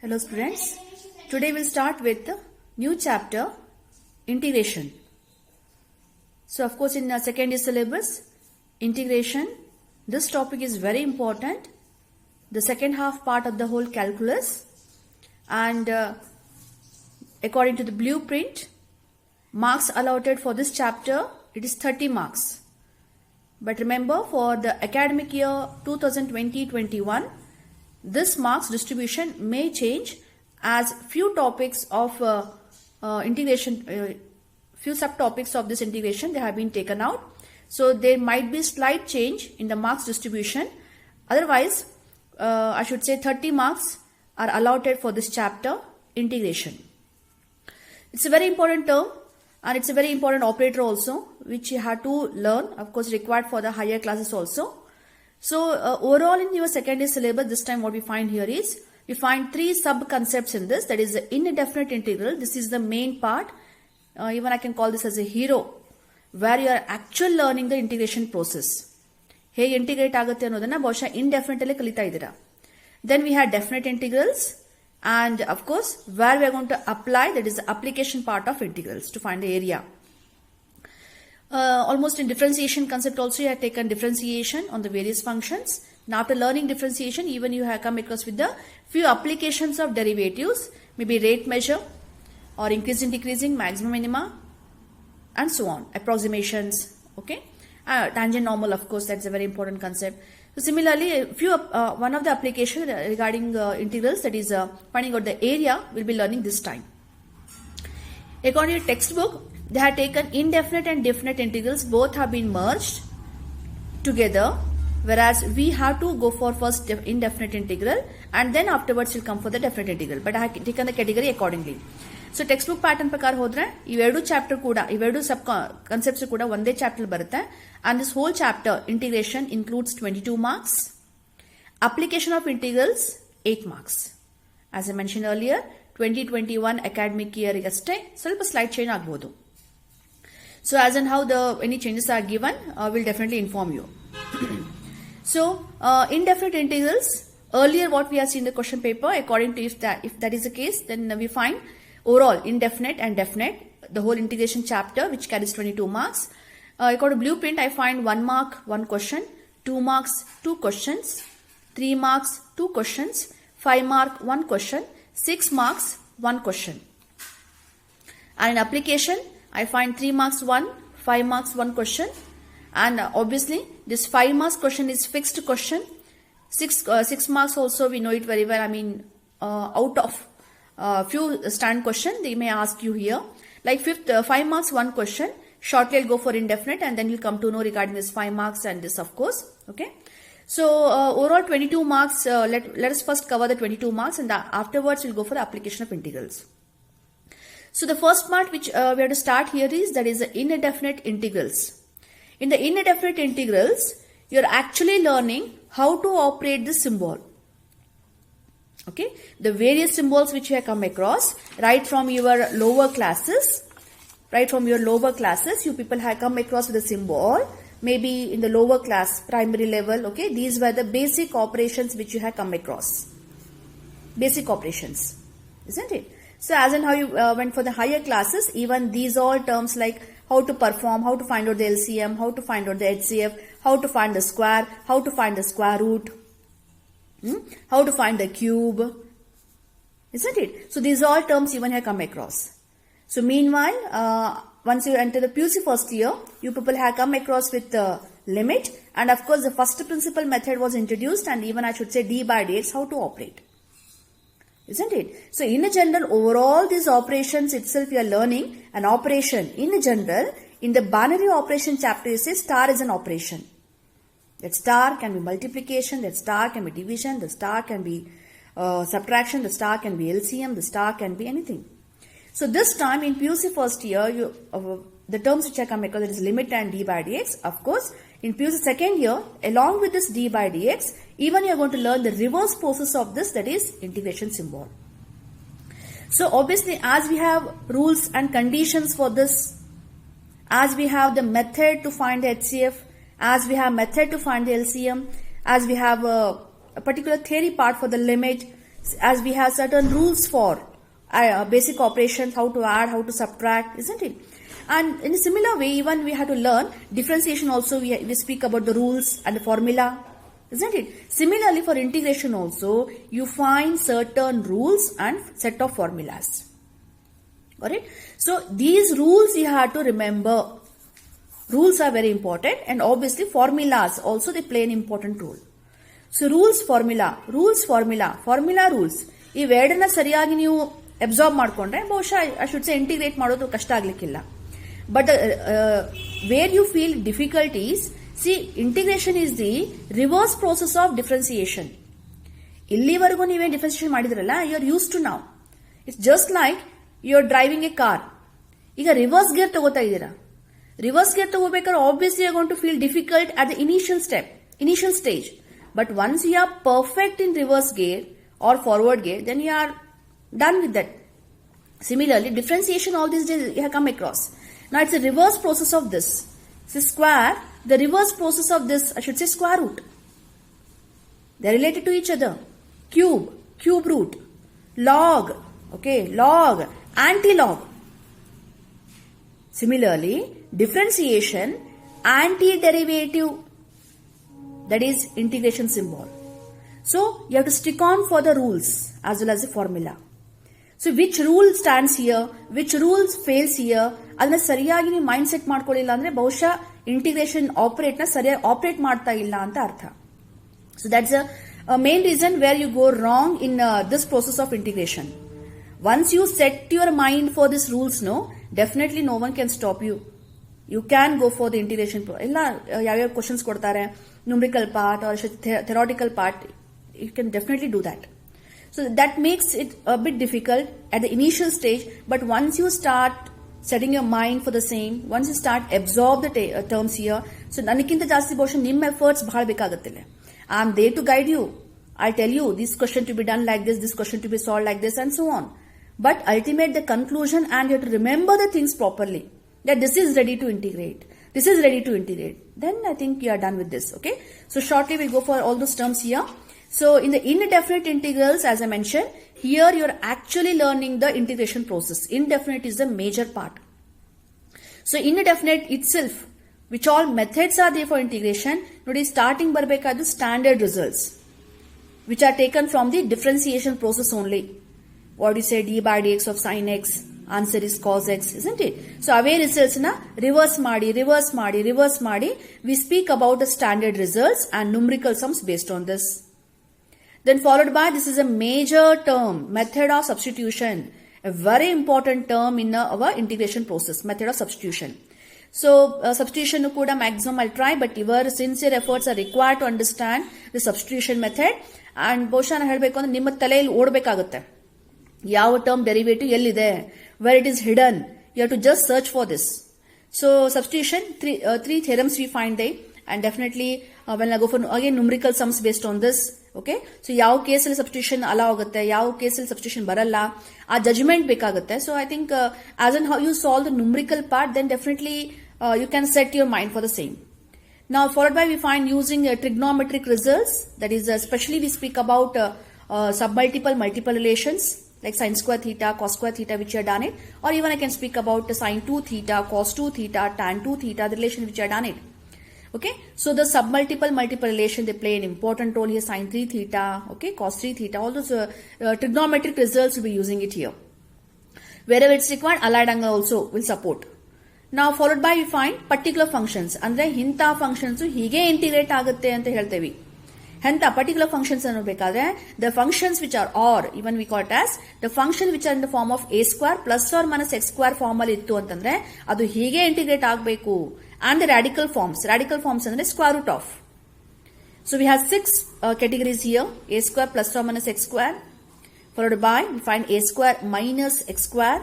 Hello students, today we'll start with the new chapter, integration. So of course in the second year syllabus, integration, this topic is very important, the second half part of the whole calculus, and according to the blueprint, marks allotted for this chapter, it is 30 marks. But remember, for the academic year 2020-21, this marks distribution may change as few topics of integration, few subtopics of this integration, they have been taken out. So there might be slight change in the marks distribution. Otherwise, I should say 30 marks are allotted for this chapter, integration. It's a very important term and it's a very important operator also, which you have to learn, of course required for the higher classes also. So overall in your second year syllabus, this time what we find here is, we find three sub-concepts in this, that is the indefinite integral. This is the main part, even I can call this as a hero, where you are actually learning the integration process. Hege integrate agutte annodana ಬಹುಶಃ indefinite ಅಲ್ಲಿ ಕಲಿತಾ ಇದ್ದೀರಾ. Then we had definite integrals, and of course where we are going to apply, that is the application part of integrals to find the area. Almost in differentiation concept also you have taken differentiation on the various functions. Now after learning differentiation, even you have come across with the few applications of derivatives, maybe rate measure or increasing, decreasing, maximum, minima, and so on, approximations, okay. Tangent normal, of course, that's a very important concept. So similarly, one of the applications regarding integrals, that is finding out the area, we'll be learning this time. According to textbook, they have taken indefinite and definite integrals, both have been merged together, whereas we have to go for first indefinite integral and then afterwards will come for the definite integral, but I have taken the category accordingly. So textbook pattern ಪ್ರಕಾರ ಹೋದ್ರೆ ಇವೆರಡು chapter ಕೂಡ, ಇವೆರಡು ಸಬ್ concepts ಕೂಡ ಒಂದೇ chapter ಬರುತ್ತೆ, and this whole chapter integration includes 22 marks, application of integrals 8 marks. As I mentioned earlier, 2021 academic year ಅಷ್ಟೇ ಸ್ವಲ್ಪ slight change ಆಗಬಹುದು. So as and how any changes are given, we'll definitely inform you. So indefinite integrals, earlier what we have seen in the question paper, according to if that is the case, then we find overall indefinite and definite, the whole integration chapter, which carries 22 marks. According to blueprint, I find 1 mark 1 question, 2 marks 2 questions, 3 marks 2 questions, 5 mark 1 question, 6 marks 1 question. And in application, I find 3 marks 1, 5 marks 1 question, and obviously this 5 marks question is fixed question. 6 marks also, we know it very well. I mean, out of few stand question they may ask you here, like 5 marks 1 question. Shortly I'll go for indefinite and then you'll come to know regarding this 5 marks and this, of course, okay. So overall 22 marks, let us first cover the 22 marks and afterwards we'll go for the application of integrals. So the first part which we have to start here is, that is the indefinite integrals. In the indefinite integrals, you're actually learning how to operate the symbol. Okay, the various symbols which you have come across right from your lower classes, you people have come across with a symbol, maybe in the lower class, primary level, okay, these were the basic operations which you have come across. Basic operations, isn't it? So as and how you went for the higher classes, even these all terms like how to perform, how to find out the LCM, how to find out the HCF, how to find the square, how to find the square root, how to find the cube, isn't it? So these all terms even have come across. So meanwhile, once you enter the PUC first year, you people have come across with the limit, and of course the first principle method was introduced, and even I should say d by dx, how to operate. Isn't it? So in a general, overall these operations itself you are learning an operation. In a general, in the binary operation chapter, you say star is an operation. That star can be multiplication, that star can be division, the star can be subtraction, the star can be LCM, the star can be anything. So this time in PUC first year, the terms which I come across, that is limit and d by dx. Of course, in PUC second year, along with this d by dx, even you are going to learn the reverse process of this, that is integration symbol. So obviously, as we have rules and conditions for this, as we have the method to find the HCF, as we have method to find the LCM, as we have a particular theory part for the limit, as we have certain rules for basic operations, how to add, how to subtract, isn't it? And in a similar way, even we have to learn differentiation also, we speak about the rules and the formula, isn't it? Similarly, for integration also, you find certain rules and set of formulas. Alright? So, these rules you have to remember. Rules are very important, and obviously formulas also they play an important role. So, rules, formula, rules. ಇವೆರಡನ್ನ ಸರಿಯಾಗಿ ನೀವು absorb ಮಾಡ್ಕೊಂಡ್ರೆ ಬಹುಶಃ I should say integrate ಮಾಡೋದು ಕಷ್ಟ ಆಗ್ಲಿಕ್ಕಿಲ್ಲ. But where you feel difficulties, see integration is the reverse process of differentiation. ಇಲ್ಲಿವರೆಗೂ ನೀವೇನು differentiation ಮಾಡಿದ್ರಲ್ಲ, you are used to now. It's just like you are driving a car. ಈಗ reverse gear ತಗೋತಾ ಇದ್ದೀರಾ. Reverse gear ತಗೋಬೇಕಾದ್ರೆ obviously you are going to feel difficult at the initial stage. But once you are perfect in reverse gear or forward gear, then you are done with that. Similarly, differentiation all these days you have come across. Now it's a reverse process of this. So square, the reverse process of this, I should say square root. They are related to each other. Cube root. Log, okay, log, anti-log. Similarly, differentiation, antiderivative. That is integration symbol. So, you have to stick on for the rules as well as the formula. So, which rule stands here, which rules fails here, ಅದನ್ನ ಸರಿಯಾಗಿ ನೀವು mind set ಮಾಡ್ಕೊಳ್ಳಿಲ್ಲ ಅಂದ್ರೆ ಬಹುಶಃ integration operate ನ ಸರಿಯಾಗಿ operate ಮಾಡ್ತಾ ಇಲ್ಲ ಅಂತ ಅರ್ಥ. So that's a main reason where you go wrong in this process of integration. Once you set your mind for this rules, no definitely no one can stop you. You can go for the integration. ಎಲ್ಲ ಯಾವ್ಯಾವ questions ಕೊಡ್ತಾರೆ, numerical part or theoretical part, you can definitely do that. So that makes it a bit difficult at the initial stage, but once you start setting your mind for the same, once you start absorb the terms here, so nanikkinta jaasti portion ನಿಮ್ಮ efforts ಬಹಳ ಬೇಕಾಗುತ್ತಿಲ್ಲ. I am there to guide you. I'll tell you this question to be done like this question to be solved like this, and so on. But ultimate the conclusion, and you have to remember the things properly, that this is ready to integrate. This is ready to integrate. Then I think you are done with this. Okay. So shortly we'll go for all those terms here. So in the indefinite integrals, as I mentioned, here you are actually learning the integration process. Indefinite is the major part. So indefinite itself, which all methods are there for integration, nodi starting barbekadu standard results, which are taken from the differentiation process only. What do you say, d by dx of sin x? Answer is cos x, isn't it? So away results na reverse ಮಾಡಿ, we speak about the standard results and numerical sums based on this. Then followed by, this is a major term, method of substitution, a very important term in our integration process, method of substitution. So substitution kuda maximum I'll try, but your sincere efforts are required to understand the substitution method. And ಬಹುಶಃ ನಾನು ಹೇಳಬೇಕು ಅಂದ್ರೆ ನಿಮ್ಮ ತಲೆಯಲ್ಲಿ ಓಡಬೇಕಾಗುತ್ತೆ, ಯಾವ term derivative ಎಲ್ಲಿದೆ, where it is hidden. You have to just search for this. So substitution, three theorems we find there, and definitely when I go for again numerical sums based on this. Okay, so ಯಾವ ಕೇಸಲ್ಲಿ substitution hello ಆಗುತ್ತೆ, ಯಾವ ಕೇಸಲ್ಲಿ substitution ಬರಲ್ಲ, ಆ judgement ಬೇಕಾಗುತ್ತೆ. So I think as and how you solve the numerical part, then definitely you can set your mind for the same. Now followed by, we find using trigonometric results, that is especially we speak about submultiple multiple relations like sin square theta, cos square theta, which are done it, or even I can speak about sin 2 theta, cos 2 theta, tan 2 theta, the relation which are done it. Okay, so the submultiple multiple relation, they play an important role here. Sin 3 theta, okay, cos 3 theta, all those trigonometric results will be using it here. Wherever it's required, allied angle also will support. Now followed by, we find particular functions. ಅಂದ್ರೆ ಇಂಥ functions ಹೀಗೆ integrate ಆಗುತ್ತೆ ಅಂತ ಹೇಳ್ತೇವೆ. ಎಂತ particular functions ಅನ್ನಬೇಕಾದ್ರೆ, the functions which are are, even we call it as the function which are in the form of a square plus or minus x square form ಅಲ್ಲಿ ಇತ್ತು ಅಂತಂದ್ರೆ ಅದು ಹೀಗೆ ಇಂಟಿಗ್ರೇಟ್ ಆಗಬೇಕು. ಅಂಡ್ ದ ರಾಡಿಕಲ್ ಫಾರ್ಮ್ಸ್ ಅಂದ್ರೆ square root of. So we have 6 categories here: a square plus or minus x square, followed by we find a square minus x square,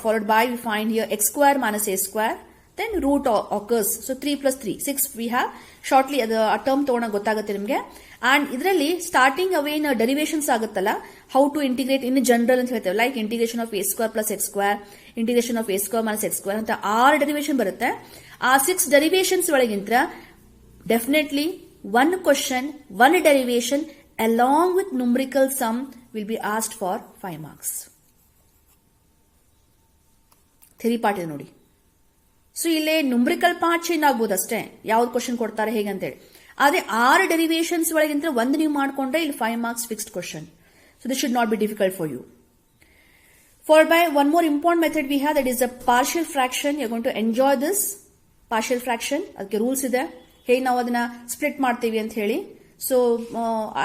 followed by we find here x square minus a square, then root occurs. So 3 plus 3, 6 we have. Shortly the term ತಗೊಂಡಾಗ ಗೊತ್ತಾಗುತ್ತೆ ನಿಮಗೆ. And ಇದರಲ್ಲಿ starting ಅವೇನ್ derivations ಆಗುತ್ತಲ್ಲ, how to integrate in general ಅಂತ ಹೇಳ್ತೇವೆ, like integration of a square plus x square, integration of a square minus x square ಅಂತ 6 derivation ಬರುತ್ತೆ. ಆ 6 ಡೆರಿವೇಷನ್ಸ್ ಒಳಗಿಂತ definitely one question, one derivation along with numerical sum will be asked for 5 marks. Theory part ಇದೆ ನೋಡಿ. So ಇಲ್ಲಿ numerical part change ಆಗ್ಬೋದು ಅಷ್ಟೇ, ಯಾವ್ದು ಕ್ವಶನ್ ಕೊಡ್ತಾರೆ ಹೇಗೆ ಅಂತೇಳಿ. ಅದೇ 6 ಡೆರಿವೇಶನ್ಸ್ ಒಳಗಿಂತ ಒಂದು ನೀವು ಮಾಡ್ಕೊಂಡ್ರೆ ಇಲ್ಲಿ 5 marks fixed question. So this should not be difficult for you. Followed by one more important method we have, that is the partial fraction. You're going to enjoy this partial fraction. ಅದಕ್ಕೆ rules ಇದೆ, ಹೇಗೆ ನಾವು ಅದನ್ನ split ಮಾಡ್ತೀವಿ ಅಂತ ಹೇಳಿ. So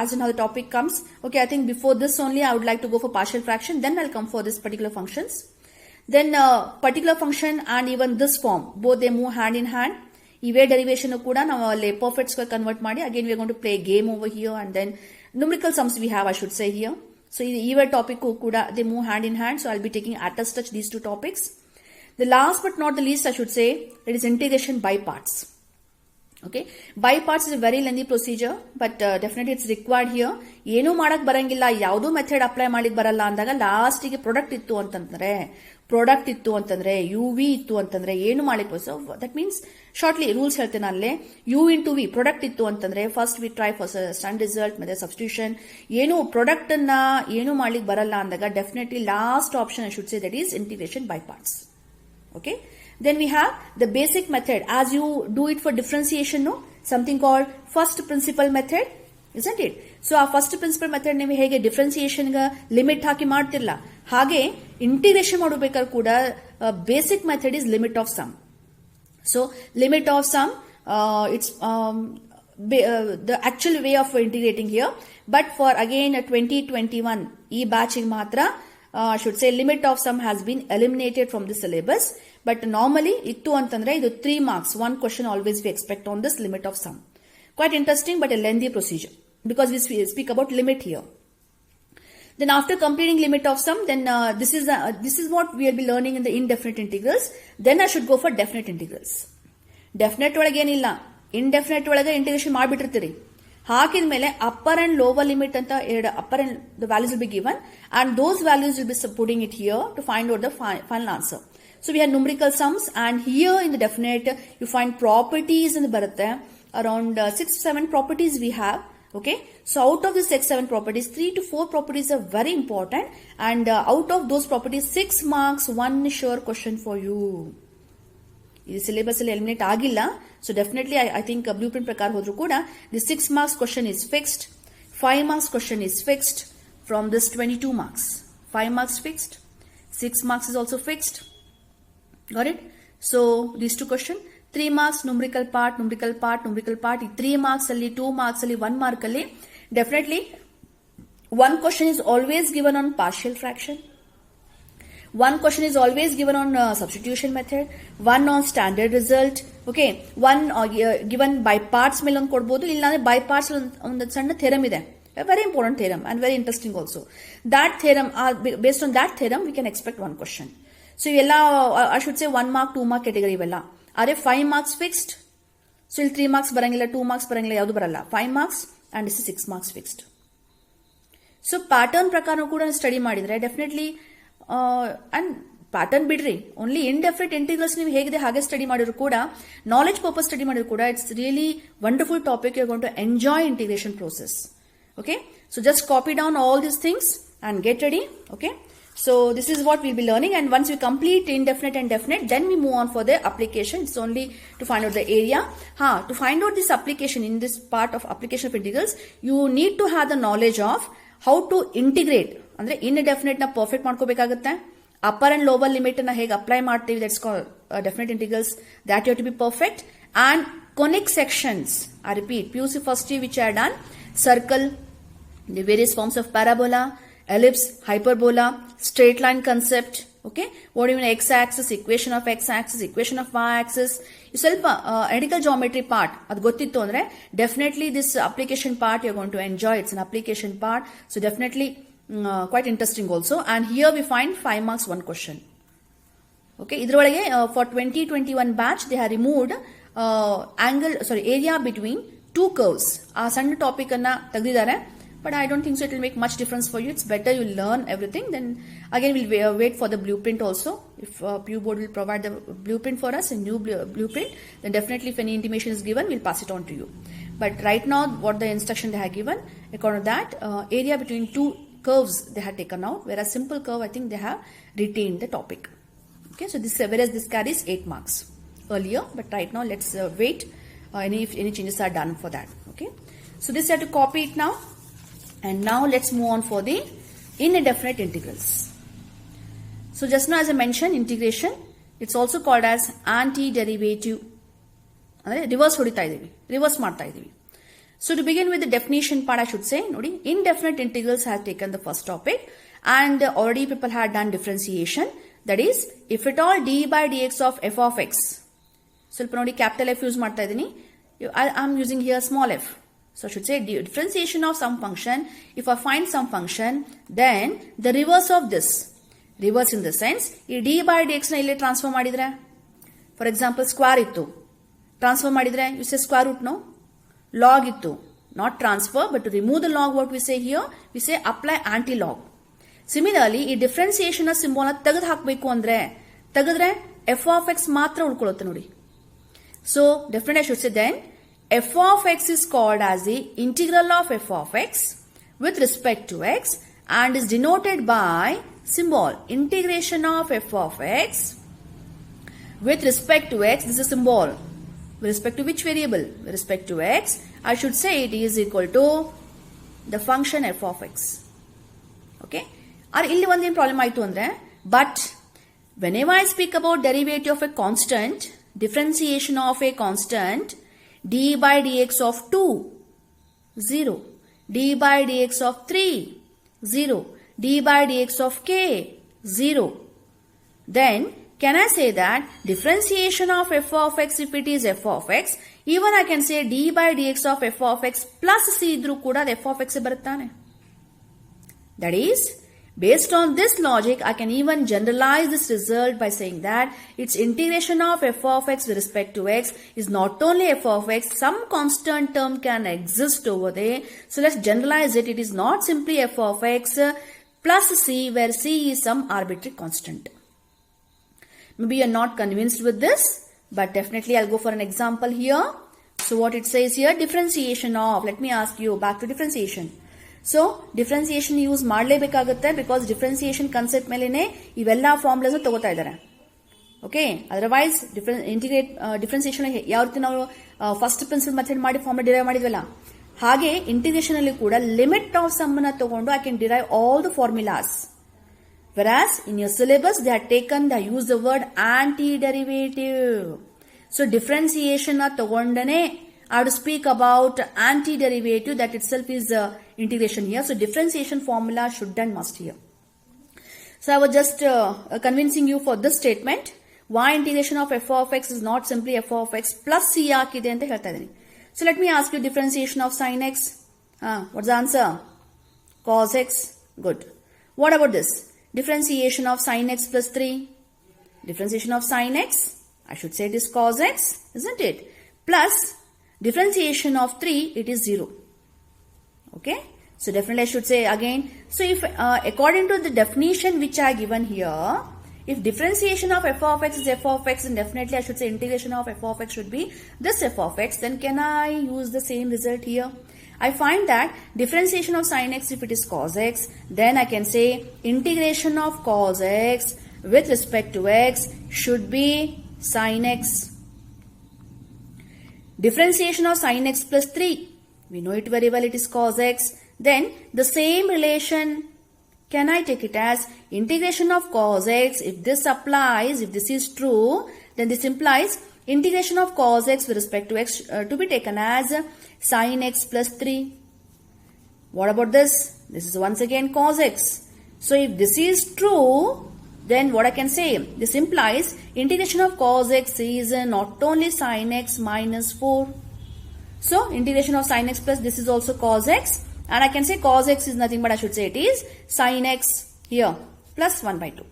as in how the topic comes, okay, I think before this only I would like to go for partial fraction, then I'll come for this particular functions. Then particular function and even this form, both they move hand in hand. ಇವೇ derivation ಕೂಡ ನಾವು ಅಲ್ಲಿ perfects convert ಮಾಡಿ again we are going to play game over here and then numerical sums we have, I should say here. So even topic kuda, they move hand in hand. So I'll be taking at a touch these 2 topics. The last but not the least, I should say, it is integration by parts. Okay, by parts is a very lengthy procedure, but definitely it's required here. ಏನು ಮಾಡಕ್ ಬರಂಗಿಲ್ಲ, ಯಾವ್ದು method apply ಮಾಡಿಕ್ ಬರಲ್ಲ ಅಂದಾಗ last ಗೆ product ಇತ್ತು ಅಂತಂದ್ರೆ UV ಇತ್ತು ಅಂತಂದ್ರೆ ಏನು ಮಾಡಿಕ್. So that means shortly rules ಹೇಳ್ತೇನೆ ಅಲ್ಲೇ. U into V ಪ್ರಾಡಕ್ಟ್ ಇತ್ತು ಅಂತಂದ್ರೆ first we try for stand result ಮತ್ತೆ ಸಬ್ಸ್ಟಿಟ್ಯೂಷನ್. ಏನು ಪ್ರಾಡಕ್ಟ್ ಅನ್ನ ಏನು ಮಾಡ್ಲಿಕ್ಕೆ ಬರಲ್ಲ ಅಂದಾಗ definitely last option I should say that is integration by parts. Okay, then we have the basic method as you do it for differentiation, no, something called first principle method, isn't it? So our first principle method ನೀವು ಹೇಗೆ differentiation ಗೆ limit ಹಾಕಿ ಮಾಡ್ತಿರಲ್ಲ, ಹಾಗೆ integration ಮಾಡಬೇಕಾದ್ರೆ ಕೂಡ basic method is limit of sum. So limit of sum it's the actual way of integrating here, but for again 2021 ಈ batch ಮಾತ್ರ I should say limit of sum has been eliminated from the syllabus, but normally ittu antandre idu 3 marks, one question always we expect on this limit of sum. Quite interesting but a lengthy procedure because we speak about limit here. Then after completing limit of sum, then this is what we will be learning in the indefinite integrals. Then I should go for definite integrals. Definite ಒಳಗೆ ಏನಿಲ್ಲ, indefinite ಒಳಗೆ integration ಮಾಡಿಬಿಟ್ಟಿರ್ತೀರಿ. ಹಾಕಿದ ಮೇಲೆ upper and lower limit ಅಂತ ಎರಡು upper and the values will be given and those values will be putting it here to find out the final answer. So we have numerical sums and here in the definite you find properties ಅಂತ ಬರುತ್ತೆ. Around 6-7 properties we have. Okay, so out of the 6-7 properties, 3 to 4 properties are very important, and out of those properties 6 marks, one sure question for you. This syllabus will eliminate agilla, so definitely I think blueprint prakar hodru kuda the 6 marks question is fixed, 5 marks question is fixed from this 22 marks. 5 marks fixed, 6 marks is also fixed. Got it? So these 2 questions, 3 marks numerical part, 3 marks alli, 2 marks alli, 1 mark alli. Definitely one question is always given on partial fraction, one question is always given on substitution method, one on standard result. Okay, one given by parts ಮೇಲೆ ಒಂದು ಕೊಡಬಹುದು, ಇಲ್ಲ ಅಂದ್ರೆ by parts ಒಂದು ಸಣ್ಣ theorem ಇದೆ, a very important theorem and very interesting also. That theorem, based on that theorem we can expect one question. So ಇವೆಲ್ಲ I should say 1 mark 2 mark category ಇವೆಲ್ಲ. ಅರೆ 5 marks fixed, so ಇಲ್ಲಿ 3 marks ಬರಂಗಿಲ್ಲ, 2 marks ಬರಂಗಿಲ್ಲ, ಯಾವುದು ಬರಲ್ಲ. 5 marks and this is 6 marks fixed. So pattern ಪ್ರಕಾರ ಕೂಡ ಸ್ಟಡಿ ಮಾಡಿದ್ರೆ ಡೆಫಿನೆಟ್ಲಿ ಅಂಡ್ ಪ್ಯಾಟರ್ನ್ ಬಿಡ್ರಿ, ಓನ್ಲಿ ಇಂಡೆಫಿನಿಟ್ ಇಂಟಿಗ್ರಲ್ಸ್ ನೀವು ಹೇಗಿದೆ ಹಾಗೆ ಸ್ಟಡಿ ಮಾಡಿದ್ರು ಕೂಡ, ನಾಲೆಜ್ ಪರ್ಪಸ್ ಸ್ಟಡಿ ಮಾಡಿದ್ರು ಕೂಡ, it's really wonderful topic. You are going to enjoy integration process. Okay, so just copy down all these things and get ready. Okay, so this is what we'll be learning, and once we complete indefinite and definite, then we move on for the application. It's only to find out the area. To find out this application, in this part of application of integrals, you need to have the knowledge of how to integrate. ಅಂದ್ರೆ indefinite ನ perfect ಮಾಡ್ಕೋಬೇಕಾಗುತ್ತೆ. Upper and lower limit ನ ಹೇಗೆ apply ಮಾಡ್ತೀವಿ, that's called definite integrals, that you have to be perfect. And conic sections, I repeat, PUC first year which I had done, circle, the various forms of parabola, ellipse, hyperbola, straight line concept. Okay, what do you mean x-axis, equation of x-axis, equation of y-axis, ಸ್ವಲ್ಪ analytical geometry part ಅದು ಗೊತ್ತಿತ್ತು ಅಂದ್ರೆ definitely this application part you're going to enjoy. It's an application part, so definitely quite interesting also. And here we find 5 marks 1 question. Okay, ಇದರೊಳಗೆ for 2021 batch they have removed area between 2 curves. ಆ ಸಣ್ಣ topic ಅನ್ನ ತೆಗೆದಿದ್ದಾರೆ, but I don't think so it will make much difference for you. It's better you learn everything. Then again we'll wait for the blueprint also. If PU board will provide the blueprint for us, a new blueprint, then definitely if any intimation is given, we'll pass it on to you. But right now what the instruction they have given, according to that, area between 2 curves they had taken out, whereas simple curve, I think they have retained the topic. Okay, so this, whereas this carries 8 marks earlier, but right now let's wait if any changes are done for that. Okay, so this you have to copy it now, and now let's move on for the indefinite integrals. So just now as I mentioned, integration, it's also called as antiderivative. Reverse ಹೊಡಿತಾ ಇದೀವಿ, reverse ಮಾಡ್ತಾ ಇದೀವಿ. So to begin with the definition part, I should say, ನೋಡಿ, indefinite integrals have taken the first topic, and already people had done differentiation. That is, if at all d by dx of f of x. ಸ್ವಲ್ಪ ನೋಡಿ, capital F use ಮಾಡ್ತಾ ಇದೀನಿ. I am using here small f. So I should say differentiation of some function. If I find some function, then the reverse of this. Reverse in the sense, ಈ d by dx ನ ಇಲ್ಲಿ transfer ಮಾಡಿದ್ರೆ, for example square ಇತ್ತು, transfer ಮಾಡಿದ್ರೆ you say square root no. Log ittu, not transfer, but to remove the log, what we say here, we say apply anti-log. Similarly, ಈ differentiation symbol ನ ತೆಗೆದು ಹಾಕಬೇಕು ಅಂದ್ರೆ, ತೆಗೆದ್ರೆ f of x ಮಾತ್ರ ಉಳ್ಕೊಳ್ಳುತ್ತೆ ನೋಡಿ. So definitely I should say then, f of x is called as the integral of f of x with respect to x, and is denoted by symbol integration of f of x with respect to x. This is a symbol. With respect to which variable? With respect to x, I should say it is equal to the function f of x. Okay? Or illi one problem aitu andre, but whenever I speak about derivative of a constant, differentiation of a constant, d by dx of 2, 0, d by dx of 3, 0, d by dx of k, 0, then can I say that differentiation of f of x, if it is f of x, even I can say d by dx of f of x plus c idru kuda f of x baruttane. That is, based on this logic, I can even generalize this result by saying that its integration of f of x with respect to x is not only f of x, some constant term can exist over there. So let's generalize it. It is not simply f of x plus c, where c is some arbitrary constant. Maybe you're not convinced with this, but definitely I'll go for an example here. So what it says here, differentiation of, let me ask you back to differentiation. So differentiation use ಮಾಡಲೇಬೇಕಾಗುತ್ತೆ, because differentiation concept ಮೇಲೆನೆ ಇವೆಲ್ಲ formulas ತಗೋತಾ ಇದ್ದಾರೆ. Okay, otherwise differentiation ಯಾವ ರೀತಿ ನಾವು first principal method ಮಾಡಿ formula derive ಮಾಡಿದ್ವಲ್ಲ, ಹಾಗೆ integration ಅಲ್ಲಿ ಕೂಡ ಲಿಮಿಟ್ ಆಫ್ ಸಮ್ ಅನ್ನು ತಗೊಂಡು I can derive all the formulas. Whereas in your syllabus they have taken, they use the word antiderivative. So differentiation na tagondane I have to speak about antiderivative, that itself is integration here. So differentiation formula should and must here. So I was just convincing you for this statement, why integration of f of x is not simply f of x plus c akide anta ಹೇಳ್ತಾ ಇದೀನಿ. So let me ask you differentiation of sin x. What's the answer? Cos x. Good. What about this? Differentiation of sin x plus 3. Differentiation of sin x, I should say it is cos x, isn't it? Plus differentiation of 3, it is 0. Okay? So definitely I should say again. So if according to the definition which I given here, if differentiation of f of x is f of x, then definitely I should say integration of f of x should be this f of x. Then can I use the same result here? I find that differentiation of sin x, if it is cos x, then I can say integration of cos x with respect to x should be sin x. Differentiation of sin x plus 3, we know it very well, it is cos x. Then the same relation, can I take it as integration of cos x? If this applies, if this is true, then this implies integration of cos x with respect to x to be taken as sin x plus 3. What about this? This is once again cos x. So if this is true, then what I can say, this implies integration of cos x is not only sin x minus 4. So integration of sin x plus this is also cos x, and I can say cos x is nothing but I should say it is sin x here plus 1 by 2.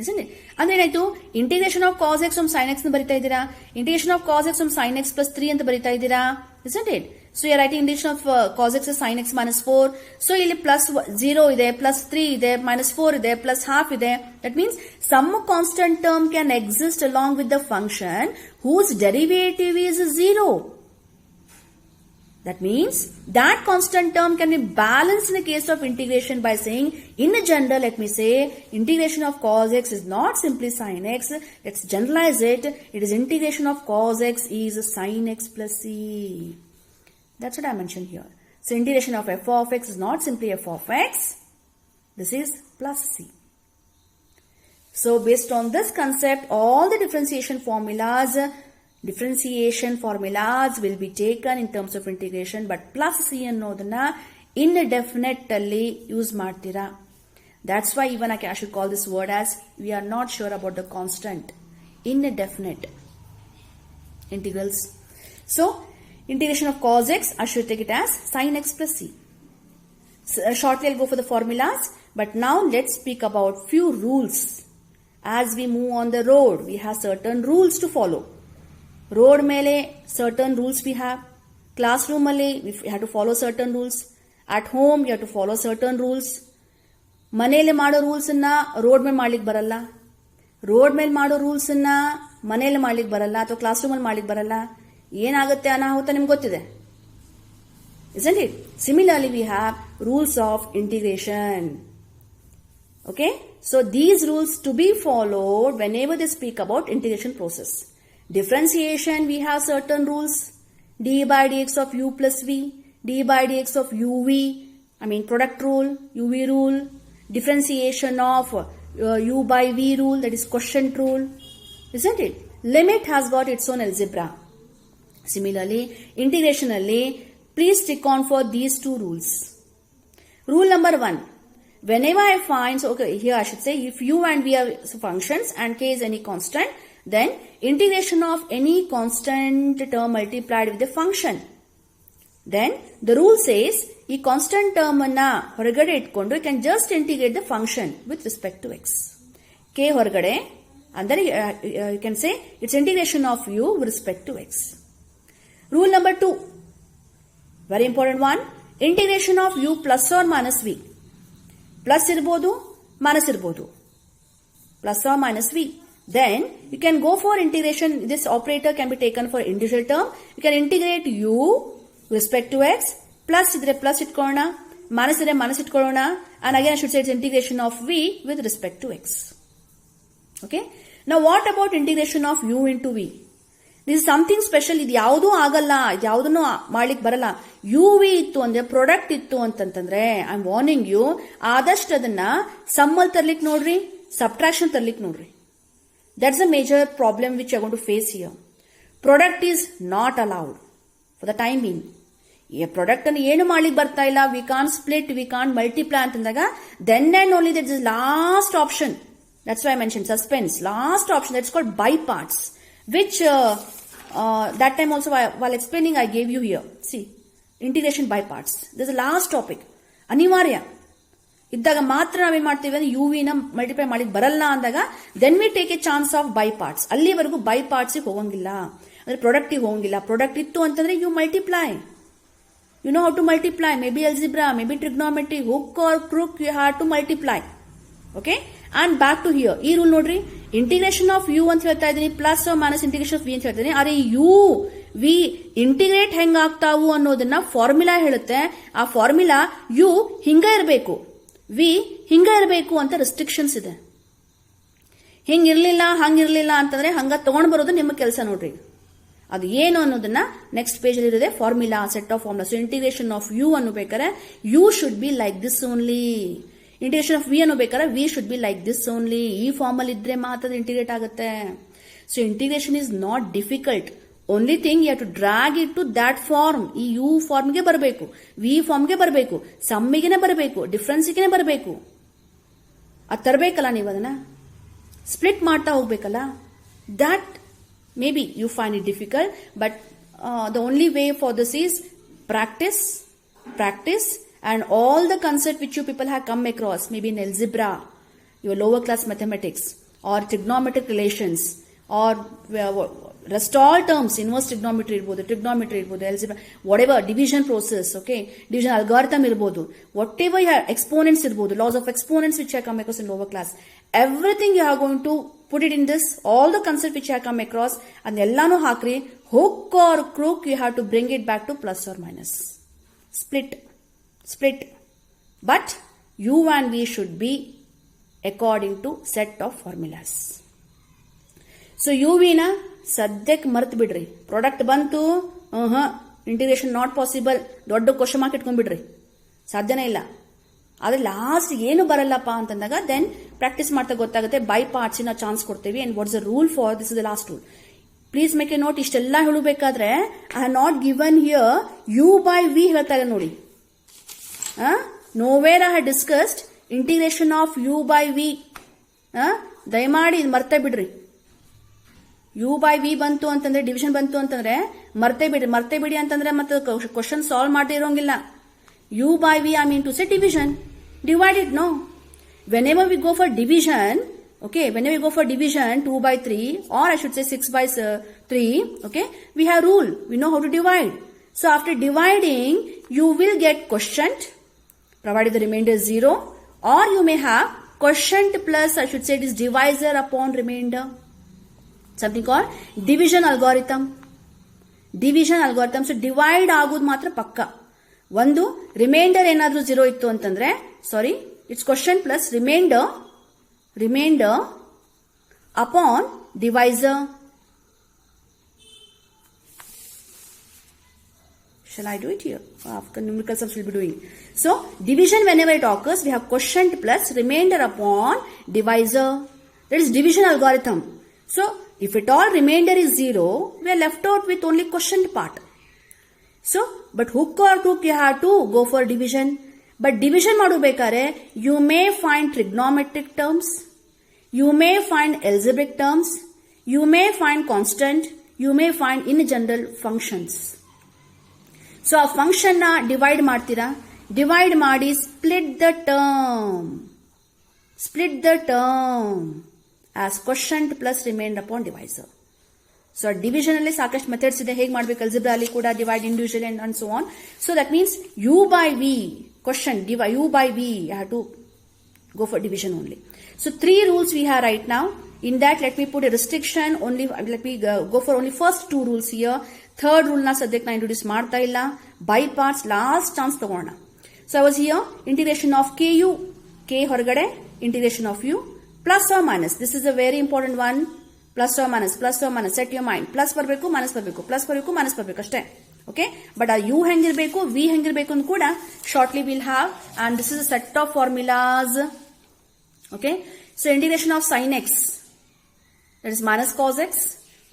Isn't it? And then I do integration of cos x from sin x na barita idira, integration of cos x from sin x plus 3 anta barita idira, isn't it? So you are writing integration of cos x is sin x minus 4. So ಇಲ್ಲಿ plus 0 ಇದೆ, plus 3 ಇದೆ, minus 4 ಇದೆ, plus half ಇದೆ. That means some constant term can exist along with the function whose derivative is 0. That means that constant term can be balanced in the case of integration by saying, in general, let me say, integration of cos x is not simply sin x. Let's generalize it. It is integration of cos x is sin x plus c. That's what I mentioned here. So integration of f of x is not simply f of x. This is plus c. So based on this concept, all the differentiation formulas will be taken in terms of integration, but plus c ಅನ್ನೋದನ್ನ indefinite ಅಲ್ಲಿ use ಮಾಡ್ತೀರಾ. That's why even I should call this word as we are not sure about the constant. Indefinite integrals. So integration of cos x, I should take it as sin x plus c. So, shortly I'll go for the formulas, but now let's speak about few rules. As we move on the road, we have certain rules to follow. Road mele certain rules we have. Classroom mele we have to follow certain rules. At home you have to follow certain rules. ಮನೆಯಲ್ಲಿ ಮಾಡೋ rules ಅನ್ನ road ಮೇಲೆ ಮಾಡ್ಲಿಕ್ಕೆ ಬರಲ್ಲ. Road ಮೇಲೆ ಮಾಡೋ rules ಅನ್ನ ಮನೆಯಲ್ಲಿ ಮಾಡ್ಲಿಕ್ಕೆ ಬರಲ್ಲ ಅಥವಾ ಕ್ಲಾಸ್ ರೂಮ್ ಅಲ್ಲಿ ಮಾಡ್ಲಿಕ್ಕೆ ಬರಲ್ಲ. ಏನಾಗುತ್ತೆ ಅನಾಹುತ ನಿಮ್ಗೆ ಗೊತ್ತಿದೆ. Isn't it? Similarly we have rules of integration. Okay? So these rules to be followed whenever they speak about integration process. Differentiation, we have certain rules. d by dx of u plus v, d by dx of uv, product rule, uv rule. Differentiation of u by v rule, that is quotient rule. Isn't it? Limit has got its own algebra. Similarly, integrationally, please stick on for these two rules. Rule number 1. Whenever I find, so okay, here I should say, if u and v are functions and k is any constant, then integration of any constant term multiplied with a function. Then the rule says, ಈ constant term ಅನ್ನ ಹೊರಗಡೆ ಇಟ್ಕೊಂಡು you can just integrate the function with respect to x. k ಹೊರಗಡೆ, and then you can say it's integration of u with respect to x. Rule number 2, very important one, integration of u plus or minus v. Plus ಇರಬಹುದು, minus ಇರಬಹುದು. Plus or minus v. Then you can go for integration. This operator can be taken for individual term. You can integrate u with respect to x. Plus idre plus itkolona, minus idre minus itkolona, and again I should say it's integration of v with respect to x. Okay. Now what about integration of u into v? This is something special. ಇದು ಯಾವುದೂ ಆಗಲ್ಲ, ಇದು ಯಾವುದನ್ನು ಮಾಡ್ಲಿಕ್ಕೆ ಬರಲ್ಲ. You V ಇತ್ತು ಅಂದ್ರೆ product ಇತ್ತು ಅಂತಂತಂದ್ರೆ ಐ ಆಮ್ ವಾರ್ನಿಂಗ್ ಯು, ಆದಷ್ಟು ಅದನ್ನ ಸಮ್ಮಲ್ ತರ್ಲಿಕ್ಕೆ ನೋಡ್ರಿ, ಸಬ್ಟ್ರಾಕ್ಷನ್ ತರ್ಲಿಕ್ಕೆ ನೋಡ್ರಿ. That's a major problem which you are going to face here. Product is not allowed for the time being. ಈ ಪ್ರಾಡಕ್ಟ್ ಅನ್ನು ಏನು ಮಾಡ್ಲಿಕ್ಕೆ ಬರ್ತಾ ಇಲ್ಲ, we can't split, we can't multiply ಅಂತಂದಾಗ then and only there is last option. That's why I mentioned suspense. Last option, that's called by parts, which that time also while explaining I gave you here. See, integration by parts. There's a last topic. ಅನಿವಾರ್ಯ ಇದ್ದಾಗ ಮಾತ್ರ ನಾವೇನ್ ಮಾಡ್ತೀವಿ ಅಂದ್ರೆ you ವಿನ multiply ಮಾಡ್ಲಿಕ್ಕೆ ಬರಲ್ಲ ಅಂದಾಗ then we take a chance of by parts. ಅಲ್ಲಿವರೆಗೂ ಬೈ ಪಾರ್ಟ್ಸ್ ಹೋಗಂಗಿಲ್ಲ, ಅಂದ್ರೆ ಪ್ರಾಡಕ್ಟ್ ಹೋಗಂಗಿಲ್ಲ. ಪ್ರಾಡಕ್ಟ್ ಇತ್ತು ಅಂತಂದ್ರೆ you multiply, you know how to multiply, maybe algebra, maybe trigonometry, hook or crook, you have to multiply. Okay, and back to here. ಈ rule ನೋಡ್ರಿ, integration of u ಅಂತ ಹೇಳ್ತಾ ಇದ್ದೀನಿ, plus minus integration of v ಅಂತ ಹೇಳ್ತಾ ಇದ್ದೀನಿ. ಅರೆ you V integrate ಹೆಂಗಾಗ್ತಾವು ಅನ್ನೋದನ್ನ ಫಾರ್ಮುಲಾ ಹೇಳುತ್ತೆ. ಆ ಫಾರ್ಮುಲಾ ಯು ಹಿಂಗ ಇರಬೇಕು, ವಿ ಹಿಂಗ ಇರಬೇಕು ಅಂತ ರೆಸ್ಟ್ರಿಕ್ಷನ್ಸ್ ಇದೆ. ಹಿಂಗಿರ್ಲಿಲ್ಲ ಹಂಗಿರ್ಲಿಲ್ಲ ಅಂತಂದ್ರೆ ಹಂಗ ತಗೊಂಡ್ ಬರೋದು ನಿಮ್ಮ ಕೆಲಸ ನೋಡ್ರಿ. ಅದು ಏನು ಅನ್ನೋದನ್ನ ನೆಕ್ಸ್ಟ್ ಪೇಜ್ ಅಲ್ಲಿ ಇರುತ್ತೆ, formula, set of formula. So integration of u ಅನ್ನು ಬೇಕಾದ್ರೆ you should be like this only. Integration of v ಅನ್ನು ಬೇಕಾದ್ರೆ we should be like this only. ಈ ಫಾರ್ಮ್ ಅಲ್ಲಿ ಇದ್ರೆ ಮಾತ್ರ ಇಂಟಿಗ್ರೇಟ್ ಆಗುತ್ತೆ. So integration is not difficult. Only thing you have to drag it to that form. ಈ u ಫಾರ್ಮ್ಗೆ ಬರಬೇಕು, ವಿ ಫಾರ್ಮ್ಗೆ ಬರಬೇಕು, ಸಮ್ಮಿಗೆನೆ ಬರಬೇಕು, ಡಿಫ್ರೆನ್ಸ್ಗೆ ಬರಬೇಕು. ಅದು ತರಬೇಕಲ್ಲ ನೀವು, ಅದನ್ನ ಸ್ಪ್ಲಿಟ್ ಮಾಡ್ತಾ ಹೋಗ್ಬೇಕಲ್ಲ. That may be you find it difficult, but the only way for this is practice, practice, and all the concept which you people have come across, maybe in algebra, your lower class mathematics, or trigonometric relations, or rest all terms, inverse trigonometry irbodu, trigonometry irbodu, algebra, whatever, division process, okay, division algorithm irbodu, whatever you have, exponents irbodu, laws of exponents which I come across in lower class, everything you are going to put it in this, all the concept which I come across, and ellanu hakri, hook or crook, you have to bring it back to plus or minus. Split. But u and v should be according to set of formulas. So uv na sadyಕ್ಕೆ ಮರ್ತು ಬಿಡ್ರಿ. Product ಬಂತು, integration not possible, ದೊಡ್ಡ question mark ಇಟ್ಕೊಂಡ್ಬಿಡ್ರಿ, ಸಾಧ್ಯನೇ ಇಲ್ಲ. ಆದ್ರೆ last ಏನು ಬರಲ್ಲಪ್ಪ ಅಂತಂದಾಗ then practice ಮಾಡ್ತಾ ಗೊತ್ತಾಗುತ್ತೆ. ಬೈ ಪಾರ್ಟ್ಸ್ ನ ಚಾನ್ಸ್ ಕೊಡ್ತೀವಿ. And what's the rule for this is the last rule. Please make a note. ಇಷ್ಟೆಲ್ಲ ಹೇಳಬೇಕಾದ್ರೆ I have not given here u by v ಹೇಳ್ತಾರೆ ನೋಡಿ. Nowhere I have discussed integration of u by v. ದಯಮಾಡಿ ಮರ್ತೇ ಬಿಡ್ರಿ. You by V ಬಂತು ಅಂತಂದ್ರೆ, division ಬಂತು ಅಂತಂದ್ರೆ ಮರ್ತೇ ಬಿಡಿ ಅಂತಂದ್ರೆ ಮತ್ತೆ ಕ್ವಶನ್ ಸಾಲ್ವ್ ಮಾಡದೇ ಇರೋಂಗಿಲ್ಲ. U by V, I mean to say division. Divide it, no. Whenever we go for division, okay, 2 by 3, or I should say 6 by 3, okay, we have rule. We know how to divide. So after dividing, you will get quotient, provided the remainder is 0, or you may have quotient plus, I should say it is divisor upon remainder. Something called division algorithm. So divide ಆಗೋದು ಮಾತ್ರ ಪಕ್ಕ. ಒಂದು reminder ಏನಾದ್ರೂ 0 ಇತ್ತು ಅಂತಂದ್ರೆ, sorry, it's quotient plus remainder upon divisor. Shall I do it here? After numerical subs will be doing. So division, whenever it occurs, we have quotient plus remainder upon divisor. That is division algorithm. So if at all remainder is 0, we are left out with only quotient part. So, but hook or crook you have to go for division. But division ಮಾಡಬೇಕಾದ್ರೆ you may find trigonometric terms, you may find algebraic terms, you may find constant, you may find in general functions. So ಆ function ನ divide ಮಾಡ್ತೀರಾ. Divide ಮಾಡಿ split the term as quotient plus remainder upon divisor. So division ಅಲ್ಲಿ ಸಾಕಷ್ಟು methods ಇದೆ, ಹೇಗೆ ಮಾಡ್ಬೇಕು. Algebra ಅಲ್ಲಿ ಕೂಡ divide individual and so on. So that means u by v question, u by v have to go for division only. So 3 rules we have right now. In that let me put a restriction only, let me go for only first 2 rules here. Third rule ನ ಸದ್ಯಕ್ಕೆ ನಾನು introduce ಮಾಡ್ತಾ ಇಲ್ಲ. By parts last chance ತಗೋಣ. So I was here integration of K U, K ಹೊರಗಡೆ, integration of U plus or minus. This is a very important one. Plus or minus, set your mind. Plus ಬರಬೇಕು, minus ಬರಬೇಕು ಅಷ್ಟೇ. Okay, but ಆ U ಹೆಂಗಿರ್ಬೇಕು, V ಹೆಂಗಿರ್ಬೇಕು ಅಂತ ಕೂಡ shortly will have. And this is a set of formulas. Okay, so integration of sine X, that is minus cos X.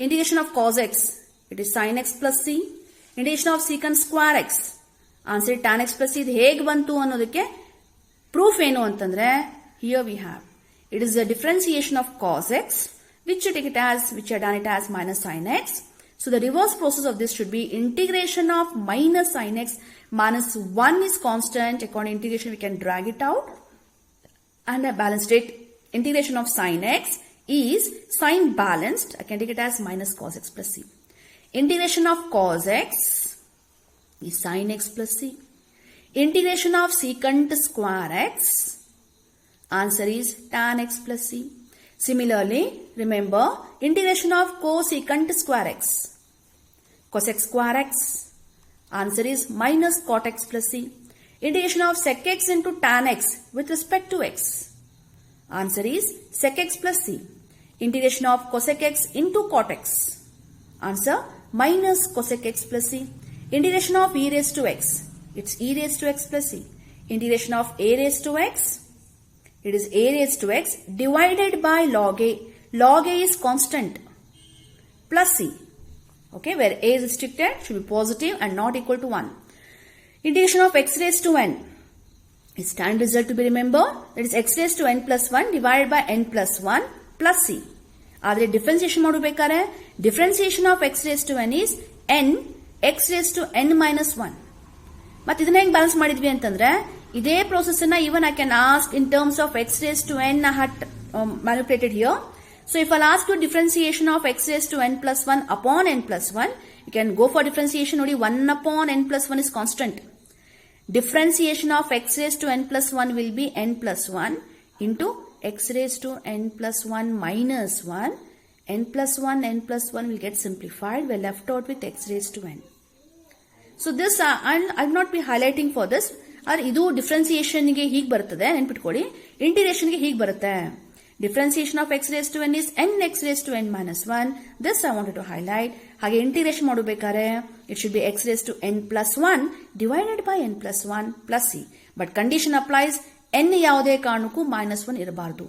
Integration of cos X, it is sine X plus C. Integration of secant square X, answer tan X plus C. ಇದು ಹೇಗೆ ಬಂತು ಅನ್ನೋದಕ್ಕೆ proof ಏನು ಅಂತಂದ್ರೆ, here we have, it is the differentiation of cos X, which you take it as, which you have done it as minus sin x. So the reverse process of this should be integration of minus sin x. Minus 1 is constant. According to integration, we can drag it out. And a balanced rate, integration of sin x is sin balanced. I can take it as minus cos x plus c. Integration of cos x is sin x plus c. Integration of secant square x, answer is tan x plus c. Similarly, remember integration of cosecant square x, cosec square x, answer is minus cot x plus c. Integration of sec x into tan x with respect to x, answer is sec x plus c. Integration of cosec x into cot x, answer minus cosec x plus c. Integration of e raised to x, it's e raised to x plus c. Integration of a raised to x, it is a raised to x divided by log a. Log a is constant plus c. Okay, where a is restricted should be positive and not equal to 1. Integration of x raised to n is standard result to be remembered. That is x raised to n plus 1 divided by n plus 1 plus c. ಆದರೆ differentiation ಮಾಡಬೇಕಾದ್ರೆ differentiation of x raised to n is n x raised to n minus 1. ಮತ್ತೆ ಇದನ್ನ ಹೆಂಗ್ balance ಮಾಡಿದ್ವಿ ಅಂತಂದ್ರೆ, ಇದೇ process ಅನ್ನ even I can ask in terms of x raised to n I had manipulated here. So if I'll ask you differentiation of x raised to n plus 1 upon n plus 1, you can go for differentiation only 1 upon n plus 1 is constant. Differentiation of x raised to n plus 1 will be n plus 1 into x raised to n plus 1 minus 1, n plus 1 will get simplified. We're left out with x raised to n. So this I'll not be highlighting for this. ಇದು differentiation ಗೆ ಹೀಗೆ ಬರ್ತದೆ ನೆನ್ಪಿಟ್ಕೊಳ್ಳಿ. Integration ಗೆ ಹೀಗೆ ಬರುತ್ತೆ. Differentiation of x raised to n is n x raised to n minus 1. This I wanted to highlight. ಹಾಗೆ integration ಮಾಡಬೇಕಾದ್ರೆ it should be x raised to n plus 1 divided by n plus 1 plus c. But condition applies, n ಯಾವುದೇ ಕಾರಣಕ್ಕೂ -1 ಇರಬಾರದು.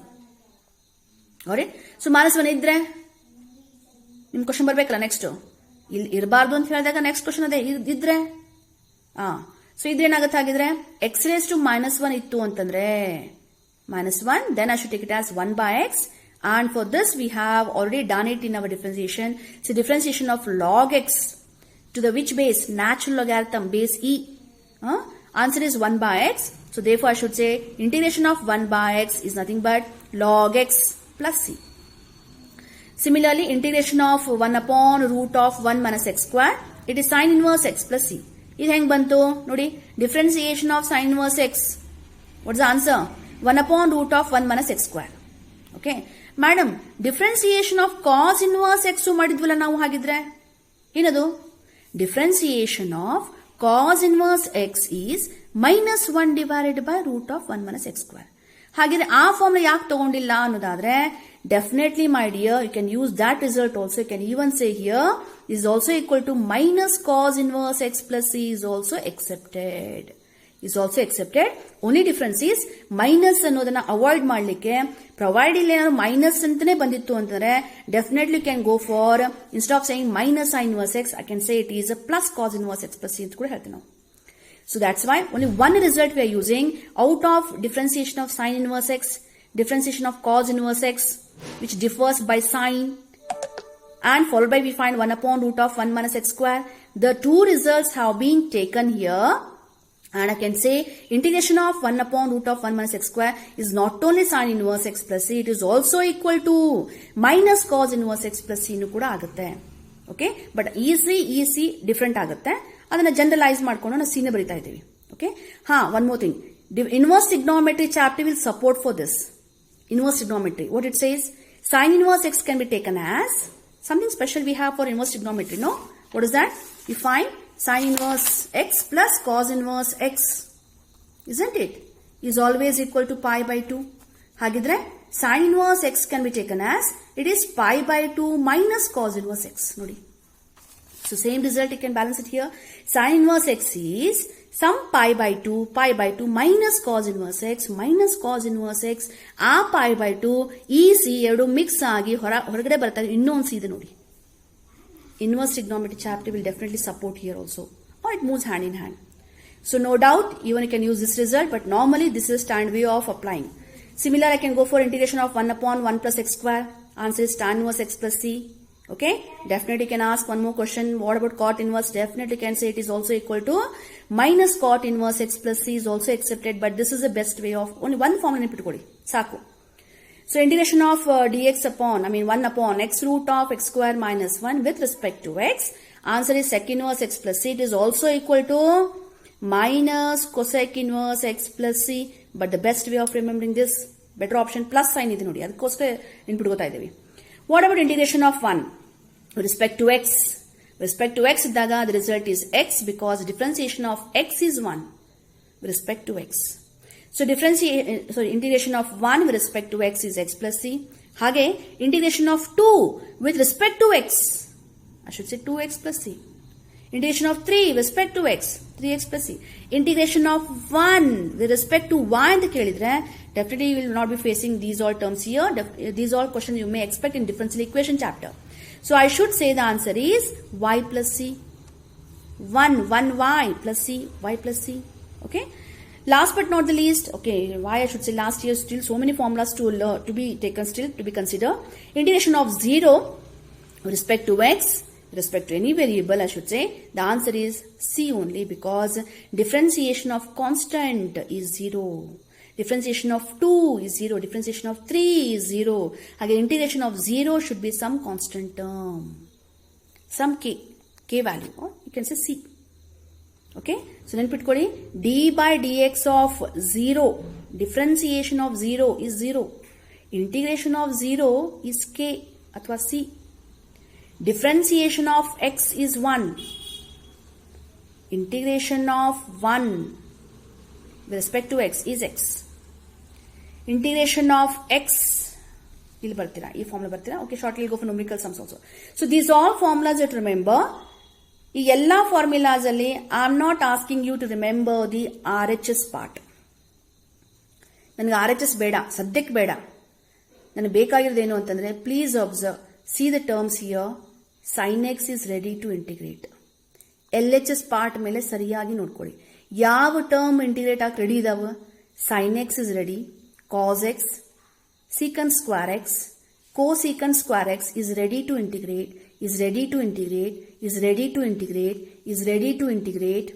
All right. So -1 ಇದ್ರೆ ನಿಮ್ question ಬರ್ಬೇಕಲ್ಲ next. ಇಲ್ಲಿ ಇರಬಾರ್ದು ಅಂತ ಹೇಳಿದಾಗ ನೆಕ್ಸ್ಟ್ ಕ್ವಶನ್ ಅದೇ ಇದ್ರೆ ಸೊ ಇದೇನಾಗುತ್ತೆ ಹಾಗಿದ್ರೆ x raised to -1 ಇತ್ತು ಅಂತಂದ್ರೆ -1, then I should take it as 1 by x. And for this we have already done it in our differentiation. So differentiation of log x to the which base? Natural logarithm base e. Answer is 1 by x. So therefore I should say integration of 1 by x is nothing but log x plus c. Similarly, integration of 1 upon root of 1 minus x square, it is sin inverse x plus c. ಇದು ಹೆಂಗ್ ಬಂತು ನೋಡಿ, differentiation of sin inverse x. What's the answer? 1 upon root of 1 minus x square. Okay. Madam, differentiation of cos inverse x ಮಾಡಿದ್ವಲ್ಲ ನಾವು ಹಾಗಿದ್ರೆ ಏನದು? Differentiation of cos inverse x is -1 divided by root of 1 minus x square. ಹಾಗಿದ್ರೆ ಆ form ಯಾಕೆ ತಗೊಂಡಿಲ್ಲ ಅನ್ನೋದಾದ್ರೆ definitely my dear you can use that result also. You can even say here is also equal to minus cos inverse x plus c is also accepted. Only difference is minus ಅನ್ನೋದನ್ನ avoid ಮಾಡ್ಲಿಕ್ಕೆ provide ಇಲ್ಲಿ ಏನಾದ್ರು minus ಅಂತಾನೆ ಬಂದಿತ್ತು ಅಂತಂದ್ರೆ definitely you can go for, instead of saying minus sin inverse x, I can say it is a plus cos inverse x plus c ಅಂತ ಕೂಡ ಹೇಳ್ತೀವಿ ನಾವು. So that's why only one result we are using out of differentiation of sin inverse x, differentiation of cos inverse x, which differs by sign, and followed by we find 1 upon root of 1 minus x square. The two results have been taken here, and I can say integration of 1 upon root of 1 minus x square is not only sin inverse x plus c, it is also equal to minus cos inverse x plus c nu kuda agutte. Okay, but easy different agutte. ಅದನ್ನ generalise ಮಾಡ್ಕೊಂಡು ನಾವು C ನ ಬರೀತಾ ಇದ್ದೀವಿ. Okay. one more thing. Inverse trigonometry chapter will support for this. Inverse trigonometry. What it says? Sin inverse x can be taken as something special we have for inverse trigonometry. No? What is that? We find sin inverse x plus cos inverse x. Isn't it? Is always equal to pi by 2. ಹಾಗಿದ್ರೆ sin inverse x can be taken as it is pi by 2 minus cos inverse x. ನೋಡಿ. So same result, you can balance it here. Sin inverse x is some pi by 2 minus cos inverse x. ಆ pi by 2 ಈ C ಎರಡು mix ಆಗಿ ಹೊರಗಡೆ ಬರ್ತಾರೆ. ಇನ್ನೊಂದು C ಇದೆ ನೋಡಿ. Inverse trigonometry chapter will definitely support here also, or it moves hand in hand. So no doubt, even you can use this result, but normally this is standard way of applying. Similar, I can go for integration of 1 upon 1 plus x square. Answer is tan inverse x plus c. Okay, definitely can ask one more question. What about cot inverse? Definitely can say it is also equal to minus cot inverse x plus c is also accepted, but this is the best way of only one formula nepitukodi saku. So integration of dx upon 1 upon x root of x square minus 1 with respect to x. Answer is sec inverse x plus c. It is also equal to minus cosec inverse x plus c. But the best way of remembering this, better option plus sign ಇದೆ ನೋಡಿ. ಅದಕ್ಕೋಸ್ಕರ ನೆನಪಿಟ್ಕೋತಾ ಇದ್ದೀವಿ. What about integration of 1 with respect to x? With respect to x ಇದ್ದಾಗ the result is x because differentiation of x is 1 with respect to x. So integration of 1 with respect to x is x plus c. ಹಾಗೆ integration of 2 with respect to x, I should say 2x plus c. Integration of 3 with respect to x, 3x plus c. Integration of 1 with respect to y ಅಂತ ಕೇಳಿದ್ರೆ definitely you will not be facing these all terms here. These all questions you may expect in differential equation chapter. So I should say the answer is y plus c. 1y plus c, y plus c. Okay. Last but not the least, okay, why I should say last year, still so many formulas to be taken, still to be considered. Integration of 0 with respect to x, with respect to any variable, I should say, the answer is C only because differentiation of constant is 0. Differentiation of 2 is 0. Differentiation of 3 is 0. Again, integration of 0 should be some constant term. Some k value, or you can say C. Okay, so then put d by dx of 0, differentiation of 0 is 0. Integration of 0 is k ಅಥವಾ c. Differentiation of x is 1. Integration of 1 with respect to x is x. Integration of x, ಇಲ್ಲಿ ಬರ್ತೀರಾ, ಈ formula ಬರ್ತೀರಾ. Okay, shortly go for numerical sums also. So these all formulas you remember. ಈ ಎಲ್ಲಾ formulas ಅಲ್ಲಿ I am not asking you to remember the RHS part. ನನಗೆ RHS ಬೇಡ, ಸದ್ಯಕ್ಕೆ ಬೇಡ. ನನಗೆ ಬೇಕಾಗಿರೋದೇನು ಅಂತಂದ್ರೆ, please observe, see the terms here. sin x is ready to integrate. LHS part ಮೇಲೆ ಸರಿಯಾಗಿ ನೋಡ್ಕೊಳ್ಳಿ. ಯಾವ ಟರ್ಮ್ ಇಂಟಿಗ್ರೇಟ್ ಆಗಿ ರೆಡಿ ಇದಾವ? sin x is ready, cos x, secant square x, cosecant square x is ready to integrate, is ready to integrate, is ready to integrate, is ready to integrate.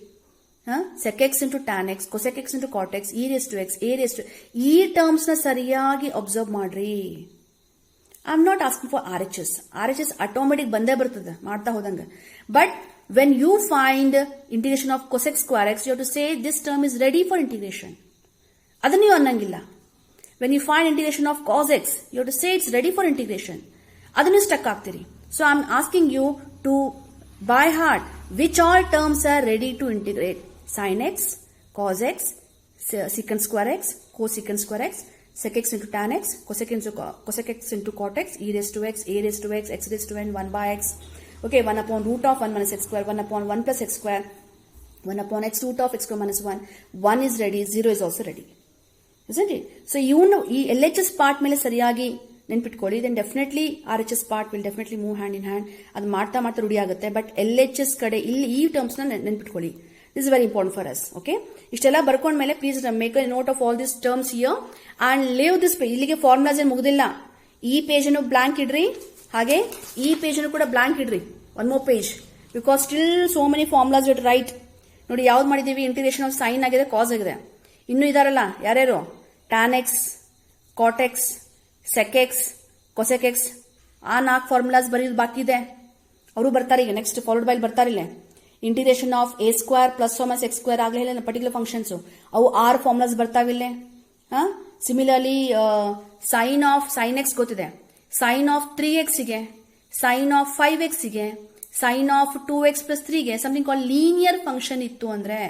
sec x into tan x, cosec x into cot x, e raised to x, a raised to ಈ terms ನ ಸರಿಯಾಗಿ observe ಮಾಡ್ರಿ. I am not asking for RHS automatic ಬಂದೇ ಬರ್ತದೆ ಮಾಡ್ತಾ ಹೋದಂಗ. But when you find integration of cosec square x, you have to say this term is ready for integration. ಅದನ್ನ ನೀವು ಅನ್ನಂಗಿಲ್ಲ. When you find integration of cos x, you have to say it's ready for integration. ಅದನ್ನು stuck ಆಗ್ತೀರಿ. So I'm asking you to by heart which all terms are ready to integrate. Sin x, cos x, secant square x, cosecant square x, sec x into tan x, cosec x into cot x, e raised to x, a raised to x, x raised to n, 1 by x. Okay, 1 upon root of 1 minus x square, 1 upon 1 plus x square, 1 upon x root of x square minus 1. 1 is ready, 0 is also ready. Isn't it? So you know, ಈ LHS part ಮೇಲೆ ಸರಿಯಾಗಿ ನೆನ್ಪಿಟ್ಕೊಳ್ಳಿ. then definitely RHS part will definitely move hand in hand. ಅದು ಮಾಡ್ತಾ ಮಾಡ್ತಾ ರೂಢಿ ಆಗುತ್ತೆ. But LHS ಕಡೆ ಇಲ್ಲಿ ಈ ಟರ್ಮ್ಸ್ ನ ನೆನ್ಪಿಟ್ಕೊಳ್ಳಿ. This is very important for us. Okay, ಇಷ್ಟೆಲ್ಲ ಬರ್ಕೊಂಡ ಮೇಲೆ please make a note of all this terms here and leave this page. ಇಲ್ಲಿಗೆ ಫಾರ್ಮುಲಾಸ್ ಏನು ಮುಗುದಿಲ್ಲ. ಈ ಪೇಜ್ ಅನ್ನು ಬ್ಲಾಂಕ್ ಇಡ್ರಿ, ಹಾಗೆ ಈ ಪೇಜ್ ಅನ್ನು ಕೂಡ ಬ್ಲಾಂಕ್ ಇಡ್ರಿ. One more page, because still so many formulas it right. ನೋಡಿ ಯಾವ್ದು ಮಾಡಿದೀವಿ, ಇಂಟಿಗ್ರೇಷನ್ ಆಫ್ ಸೈನ್ ಆಗಿದೆ, ಕಾಸ್ ಆಗಿದೆ. ಇನ್ನು ಇದಾರಲ್ಲ ಯಾರ್ಯಾರು, tan X, cot X, sec X, cosec X, ಆ 4 ಫಾರ್ಮುಲಾಸ್ ಬರೀದು ಬಾಕಿ ಇದೆ. ಅವರು ಬರ್ತಾರೆ ಈಗ, ನೆಕ್ಸ್ಟ್ ಫಾಲೋಡ್ ಬೈ ಬರ್ತಾರಿಲ್ಲ. Integration of a square plus minus X square ಆಗಲೇ ಇಲ್ಲ ಪರ್ಟಿಕ್ಯುಲರ್ ಫಂಕ್ಷನ್ಸ್, ಅವು 6 ಫಾರ್ಮುಲಾಸ್ ಬರ್ತಾವಿಲ್ಲೇ. ಸಿಮಿಲರ್ಲಿ ಸೈನ್ ಎಕ್ಸ್ ಗೊತ್ತಿದೆ, ಸೈನ್ ಆಫ್ 3x ಗೆ, ಸೈನ್ ಆಫ್ 5x ಗೆ, ಸೈನ್ ಆಫ್ 2x ಪ್ಲಸ್ 3 ಗೆ ಸಮಥಿಂಗ್ ಕಾಲ್ ಲೀನಿಯರ್ ಫಂಕ್ಷನ್ ಇತ್ತು ಅಂದ್ರೆ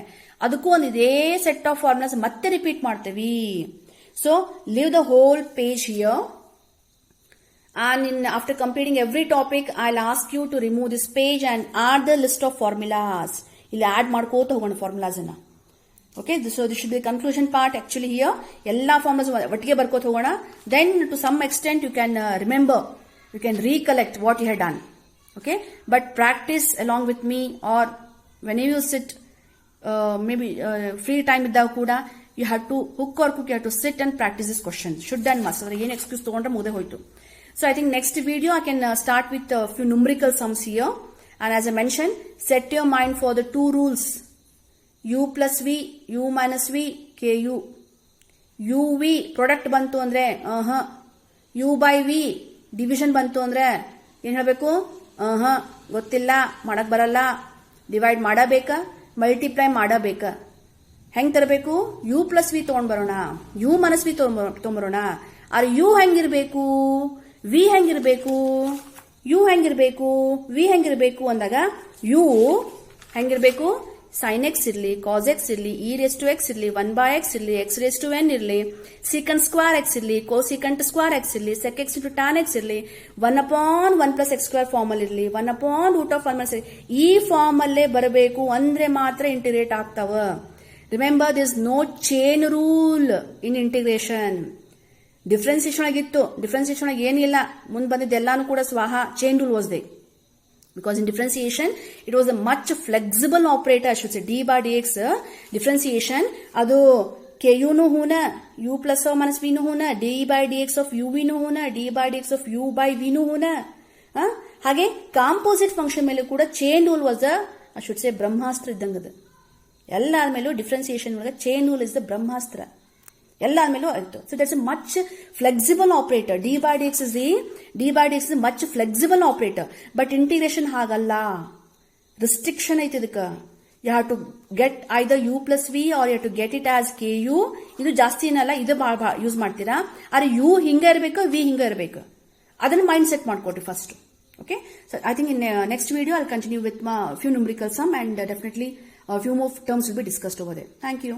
ಅದಕ್ಕೂ ಒಂದು ಇದೇ ಸೆಟ್ ಆಫ್ ಫಾರ್ಮುಲಾಸ್ ಮತ್ತೆ ರಿಪೀಟ್ ಮಾಡ್ತೀವಿ. So leave the whole page here and after completing every topic I'll ask you to remove this page and add the list of formulas. ಇಲ್ಲಿ add ಮಾಡ್ಕೋತ ಹೋಗೋಣ ಫಾರ್ಮುಲಾಸ್ ಅನ್ನ. Okay, so this should be the conclusion part actually here. ಎಲ್ಲ formulas ಒಟ್ಟಿಗೆ ಬರ್ಕೋತ ಹೋಗೋಣ. Then to some extent you can remember, you can recollect what you had done. Okay, but practice along with me, or whenever you sit maybe free time ಇದ್ದಾಗ ಕೂಡ you have to hook or crook, you have to sit and practice this question. Should and must. ಅದ್ರ ಏನು excuse ತಗೊಂಡ್ರೆ ಮುಗ್ದೆ ಹೋಯ್ತು. So I think next video I can start with a few numerical sums here. And as I mentioned, set your mind for the 2 rules. U plus V, U minus V, KU. UV product ಬಂತು ಅಂದ್ರೆ U by V division ಬಂತು ಅಂದ್ರೆ ಏನ್ ಹೇಳಬೇಕು? ಗೊತ್ತಿಲ್ಲ, ಮಾಡಕ್ ಬರಲ್ಲ. Divide ಮಾಡಬೇಕಾ, ಮಲ್ಟಿಪ್ಲೈ ಮಾಡಬೇಕಾ? ಹೆಂಗ್ ತರಬೇಕು? U plus V ತಗೊಂಡ್ ಬರೋಣ, U minus V ತಗೊಂಡ್ಬರೋಣ. ಆರ್ U ಹೆಂಗಿರ್ಬೇಕು, ವಿ ಹೆಂಗಿರ್ಬೇಕು, ಯು ಹೆಂಗಿರ್ಬೇಕು, ವಿ ಹೆಂಗಿರ್ಬೇಕು ಅಂದಾಗ ಯು ಹೆಂಗಿರ್ಬೇಕು, ಸೈನ್ ಎಕ್ಸ್ ಇರ್ಲಿ, ಕಾಸ್ ಎಕ್ಸ್ ಇರ್ಲಿ, ಇ ರೇಸ್ ಟು ಎಕ್ಸ್ ಇರ್ಲಿ, 1 ಬೈ ಎಕ್ಸ್ ಇರ್ಲಿ, ಎಕ್ಸ್ ರೇಸ್ ಟು ಎನ್ ಇರ್ಲಿ, ಸೀಕಂಟ್ ಸ್ಕ್ವೇರ್ ಎಕ್ಸ್ ಇರ್ಲಿ, ಕೋಸಿಕಂಟ್ ಸ್ಕ್ವೇರ್ ಎಕ್ಸ್ ಇರ್ಲಿ, sec x into tan x ಇರ್ಲಿ, 1 upon 1 plus x square form ಅಲ್ಲಿ ಇರ್ಲಿ, 1 ಅಪಾನ್ ರೂಟ್ ಆಫ್ 1 ಪ್ಲಸ್ ಈ ಫಾರ್ಮ್ ಅಲ್ಲೇ ಬರಬೇಕು ಅಂದ್ರೆ ಮಾತ್ರ ಇಂಟಿಗ್ರೇಟ್ ಆಗ್ತಾವ. Remember this no chain rule in integration. Differentiation ಆಗಿತ್ತು, ಡಿಫ್ರೆನ್ಸಿಯೇಷನ್ ಆಗಿ ಏನಿಲ್ಲ, ಮುಂದೆ ಬಂದಿದ್ದೆಲ್ಲಾನು ಕೂಡ ಸ್ವಾಹ chain rule was there. Because in differentiation, it was a much flexible operator, I should say. d by dx differentiation, adu ku nu huna, u plus or minus v nu huna, d by dx of uv nu huna, d by dx of u by v nu huna. ಹಾಗೆ composite function ಮೇಲೆ ಕೂಡ chain rule was I should say Brahmastra ಇದ್ದಂಗದ. ಎಲ್ಲ ಆದ್ಮೇಲೂ differentiation ಒಳಗೆ chain rule is the Brahmastra. ಎಲ್ಲ ಆದ್ಮೇಲೂ ಆಯ್ತು. So that's a much flexible operator. D by D x is much flexible operator. But integration ಹಾಗಲ್ಲ, ರಿಸ್ಟ್ರಿಕ್ಷನ್ ಐತಿ ಇದಕ್ಕೆ. You have to get either U plus V or U to get it as K U. ಇದು ಜಾಸ್ತಿ ಏನಲ್ಲ, ಇದು ಭಾಳ use ಮಾಡ್ತೀರಾ. ಆದ್ರೆ ಯು ಹಿಂಗ ಇರಬೇಕು, ವಿ ಹಿಂಗ ಇರಬೇಕು, ಅದನ್ನ ಮೈಂಡ್ ಸೆಟ್ ಮಾಡ್ಕೊಡ್ರಿ first. Okay, so I think in next video I'll continue with my few numerical sum, and definitely a few more terms will be discussed over there. Thank you.